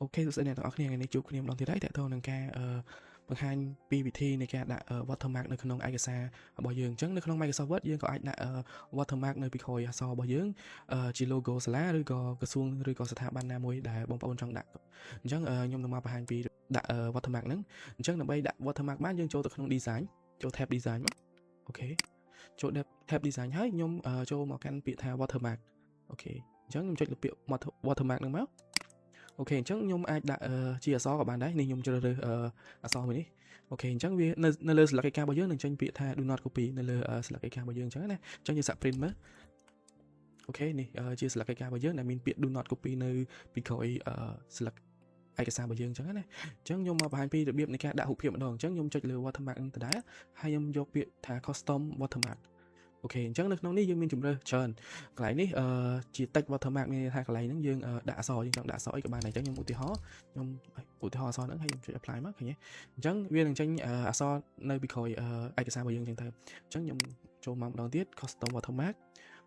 Ok, tôi sẽអ្នកទាំងអស់គ្នាថ្ងៃនេះជួបគ្នាម្ដងទៀតហើយតើតើនឹងការបង្ហាញពីវិធីនៃការដាក់ watermark នៅក្នុងឯកសាររបស់យើងអញ្ចឹងនៅក្នុង Microsoft Word យើងក៏អាចដាក់ watermark នៅពីក្រោយអក្សររបស់យើងជា logo សាលាឬក៏ក្រសួងឬក៏ស្ថាប័នណាមួយដែលបងប្អូនចង់ដាក់អញ្ចឹងខ្ញុំនឹងមកបង្ហាញពីដាក់ watermark ហ្នឹងអញ្ចឹងដើម្បីដាក់ watermark បានយើងចូលទៅក្នុង design ចូល tab design មកអូខេចូល tab design ហើយខ្ញុំចូលមកកាន់ពាក្យថា watermark អូខេអញ្ចឹងខ្ញុំចុចលើពាក្យ watermark ហ្នឹងមកអូខេអញ្ចឹងខ្ញុំអាចដាក់ជាអក្សរក៏បានដែរនេះខ្ញុំជ្រើសរើសអក្សរមួយនេះអូខេអញ្ចឹងវានៅលើស្លឹកឯកការរបស់យើងនឹងចេញពាក្យថា do not copy នៅលើស្លឹកឯកការរបស់យើងអញ្ចឹងណាអញ្ចឹងយើងសាក print មើលអូខេនេះជាស្លឹកឯកការរបស់យើងដែលមានពាក្យ do not copy នៅពីក្រោយស្លឹកឯកសាររបស់យើងអញ្ចឹងណាអញ្ចឹងខ្ញុំមកបង្ហាញពីរបៀបនៃការដាក់រូបភាពម្ដងអញ្ចឹងខ្ញុំចុចលើ watermark នឹងដដែលហើយខ្ញុំយកពាក្យថា custom watermark អូខេអញ្ចឹងនៅក្នុងនេះយើងមានជម្រើសច្រើនកន្លែងនេះជា text watermark មានថាកន្លែងហ្នឹងយើងដាក់អក្សរយើងចង់ដាក់អក្សរអីក៏បានដែរអញ្ចឹងខ្ញុំឧទាហរណ៍អក្សរហ្នឹងហើយខ្ញុំចុច apply មកឃើញទេអញ្ចឹងវានឹងចេញអក្សរនៅពីក្រោយឯកសាររបស់យើងអញ្ចឹងទៅអញ្ចឹងខ្ញុំចូលមកម្ដងទៀត custom watermark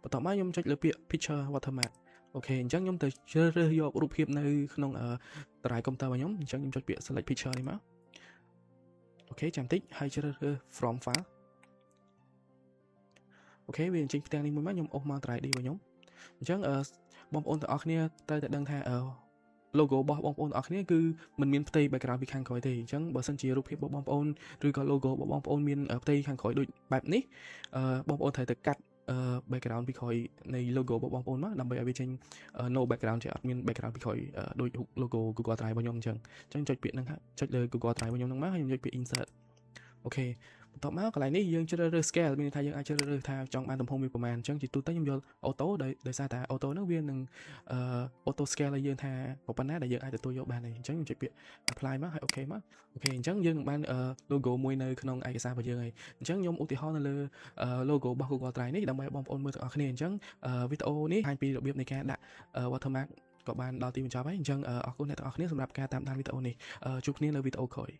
បន្ទាប់មកខ្ញុំចុចលើពាក្យ picture watermark អូខេអញ្ចឹងខ្ញុំទៅជ្រើសរើសយករូបភាពនៅក្នុងតារាយកុំព្យូទ័ររបស់ខ្ញុំអញ្ចឹងខ្ញុំចុចពាក្យ select picture នេះមកអូខេចាំតិចហើយជ្រើសរើស from file អូខេវាអញ្ចឹងផ្ទាំងនេះមួយមកខ្ញុំអូសមក 3D របស់ខ្ញុំអញ្ចឹងបងប្អូនទាំងអស់គ្នាត្រូវតែដឹងថាlogo របស់បងប្អូនទាំងអស់គ្នាគឺមិនមានផ្ទៃ background ពីខាងក្រោយទេអញ្ចឹងបើសិនជារូបភាពរបស់បងប្អូនឬក៏ logo របស់បងប្អូនមានផ្ទៃខាងក្រោយដូចបែបនេះបងប្អូនត្រូវតែកាត់background ពីក្រោយនៃ logo របស់បងប្អូនមកដើម្បីឲ្យវាចេញ no background ចេះអត់មាន background ពីក្រោយដូច logo Google Drive របស់ខ្ញុំអញ្ចឹងចុចពាក្យហ្នឹងចុចលើ Google Drive របស់ខ្ញុំហ្នឹងមកហើយខ្ញុំចុចពាក្យ insert អូខេបន្ទាប់មកកន្លែងនេះយើងជ្រើសរើស scale មានន័យថាយើងអាចជ្រើសរើសថាចង់បានទំហំវាប្រមាណអញ្ចឹងជាទូទៅខ្ញុំយក auto ដោយសារតែ auto ហ្នឹងវានឹងauto scale ឲ្យយើងថាប៉ុណ្ណាដែលយើងអាចទទួលយកបានហើយអញ្ចឹងខ្ញុំចុចពាក្យ apply មកហើយ OK មកអូខេអញ្ចឹងយើងនឹងបាន logo មួយនៅក្នុងឯកសាររបស់យើងហើយអញ្ចឹងខ្ញុំឧទាហរណ៍នៅលើ logo របស់ Google Drive នេះដើម្បីឲ្យបងប្អូនមើលទាំងអស់គ្នាអញ្ចឹងវីដេអូនេះបង្ហាញពីរបៀបនៃការដាក់ watermark ក៏បានដល់ទីបញ្ចប់ហើយអញ្ចឹងអរគុណអ្នកទាំងអស់គ្នាសម្រាប់ការតាមដានវីដេអូនេះជួបគ្នានៅវីដេអូក្រោយ